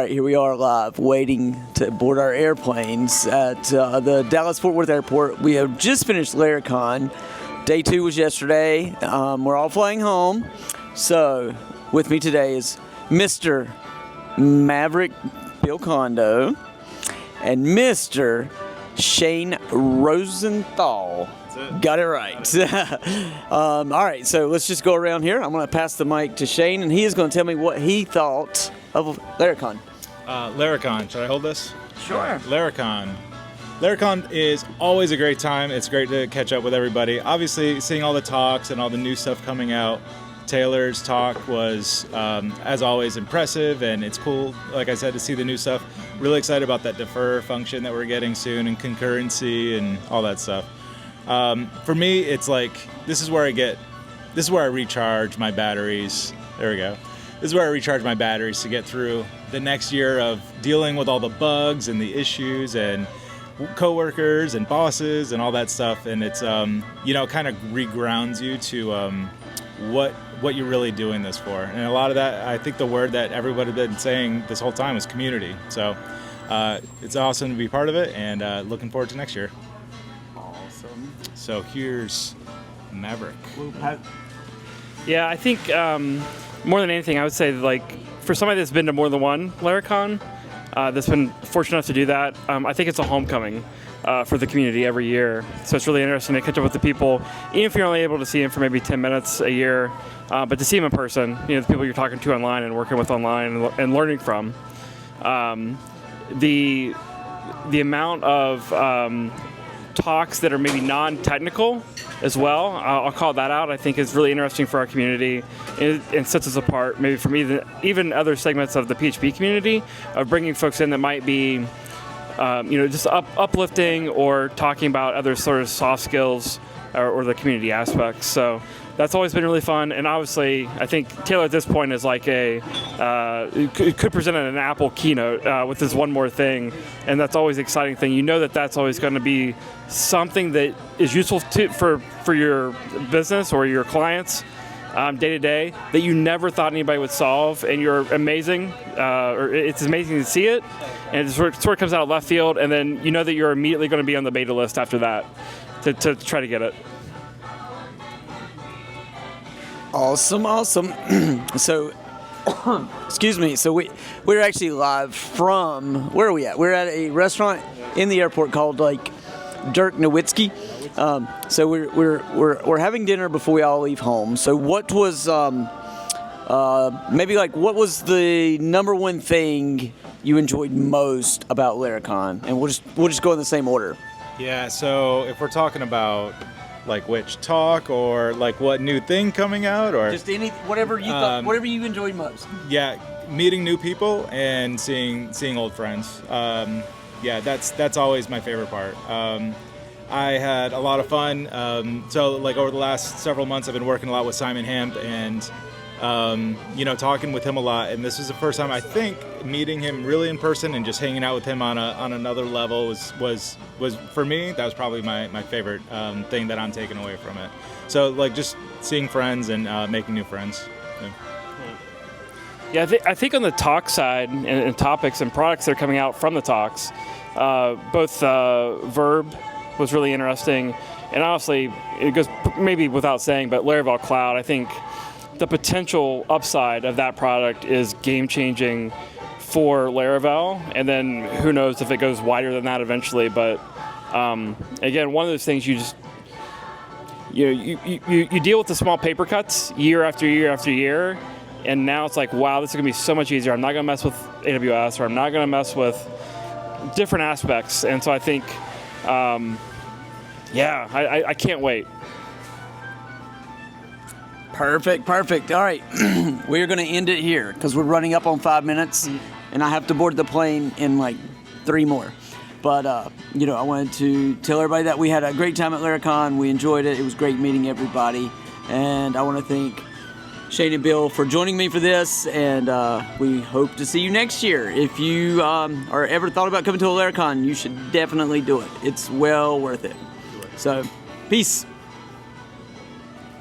All right, here we are live, waiting to board our airplanes at the Dallas-Fort Worth Airport. We have just finished Laracon. Day 2 was yesterday. We're all flying home. So, with me today is Mr. Mavrck Bill Condo and Mr. Shane Rosenthal. Got it right. All right, so let's just go around here. I'm going to pass the mic to Shane, and he is going to tell me what he thought of Laracon. Laracon, should I hold this? Sure. Laracon. Laracon is always a great time. It's great to catch up with everybody. Obviously, seeing all the talks and all the new stuff coming out. Taylor's talk was, as always, impressive, and it's cool, like I said, to see the new stuff. Really excited about that defer function that we're getting soon, and concurrency and all that stuff. For me, it's like, this is where I recharge my batteries. There we go. This is where I recharge my batteries to get through the next year of dealing with all the bugs and the issues and coworkers and bosses and all that stuff. And it's, kind of regrounds you to what you're really doing this for. And a lot of that, I think the word that everybody's been saying this whole time is community. So it's awesome to be part of it, and looking forward to next year. Awesome. So here's Mavrck. Yeah, I think more than anything, I would say, like, for somebody that's been to more than one Laracon, that's been fortunate enough to do that, I think it's a homecoming for the community every year. So it's really interesting to catch up with the people, even if you're only able to see them for maybe 10 minutes a year, but to see them in person, the people you're talking to online and working with online and learning from. The amount of talks that are maybe non-technical as well, I'll call that out, I think is really interesting for our community and sets us apart maybe from even other segments of the PHP community, of bringing folks in that might be just uplifting or talking about other sort of soft skills or the community aspects. So that's always been really fun. And obviously, I think Taylor at this point is like could present an Apple keynote with this one more thing. And that's always an exciting thing. You know that's always going to be something that is useful for your business or your clients day to day that you never thought anybody would solve. And you're amazing, or it's amazing to see it. And it sort of comes out of left field. And then you know that you're immediately going to be on the beta list after that to try to get it. Awesome. So, excuse me. So we're actually live from, where are we at? We're at a restaurant in the airport called Dirk Nowitzki. So we're having dinner before we all leave home. So what was what was the number one thing you enjoyed most about Laracon? And we'll just go in the same order. Yeah. So if we're talking about like which talk or like what new thing coming out, or just whatever you thought, whatever you enjoyed most. Yeah, meeting new people and seeing old friends. That's always my favorite part. I had a lot of fun. So like over the last several months, I've been working a lot with Simon Hemp and talking with him a lot. And this was the first time I think meeting him really in person and just hanging out with him on another level was for me, that was probably my favorite thing that I'm taking away from it. So like just seeing friends and making new friends. Yeah, I think on the talk side and topics and products that are coming out from the talks, both Verb was really interesting, and honestly, it goes maybe without saying, but Laravel Cloud, I think the potential upside of that product is game-changing for Laravel, and then who knows if it goes wider than that eventually. But again, one of those things you deal with the small paper cuts year after year after year, and now it's like, wow, this is going to be so much easier. I'm not going to mess with AWS, or I'm not going to mess with different aspects. And so I think, I can't wait. Perfect. All right, we're going to end it here because we're running up on 5 minutes, and I have to board the plane in like 3 more. But, I wanted to tell everybody that we had a great time at Laracon. We enjoyed it. It was great meeting everybody. And I want to thank Shane and Bill for joining me for this, and we hope to see you next year. If you are ever thought about coming to a Laracon, you should definitely do it. It's well worth it. So, peace.